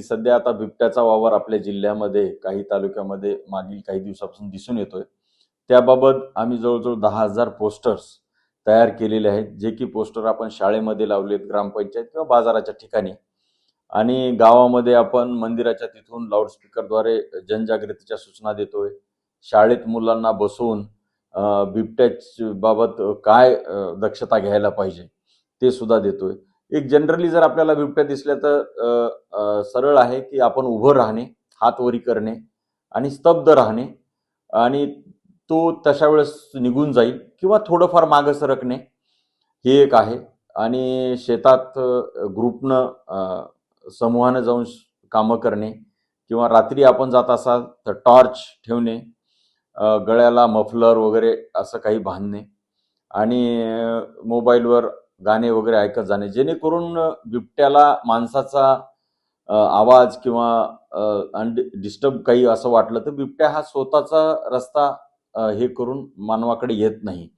सध्या आता बिबट्याचा वावर आपल्या जिल्ह्यामध्ये काही तालुक्यामध्ये मागील काही दिवसापासून दिसून येतोय. त्याबाबत आम्ही जवळजवळ 10,000 पोस्टर्स तयार केलेले आहेत, जे की पोस्टर आपण शाळेमध्ये लावलेत, ग्रामपंचायत किंवा बाजाराच्या ठिकाणी, आणि गावामध्ये आपण मंदिराच्या तिथून लाऊडस्पीकरद्वारे जनजागृतीच्या सूचना देतोय. शाळेत मुलांना बसवून बिबट्याच्या बाबत काय दक्षता घ्यायला पाहिजे ते सुद्धा देतोय. एक जनरली जर आपल्याला बिबट्या दिसल्या तर सरळ आहे की आपण उभं राहणे, हात वरी करणे आणि स्तब्ध राहणे, आणि तो तशा वेळेस निघून जाईल किंवा थोडंफार मागं सरकणे, हे एक आहे. आणि शेतात ग्रुपनं समूहानं जाऊन कामं करणे, किंवा रात्री आपण जात असाल तर टॉर्च ठेवणे, गळ्याला मफलर वगैरे असं काही बांधणे, आणि मोबाईलवर गाणे वगैरे ऐकत जाणे, जेणेकरून बिबट्याला माणसाचा आवाज किंवा डिस्टर्ब काही असं वाटलं तर बिबट्या हा स्वतःचा रस्ता हे करून मानवाकडे येत नाही.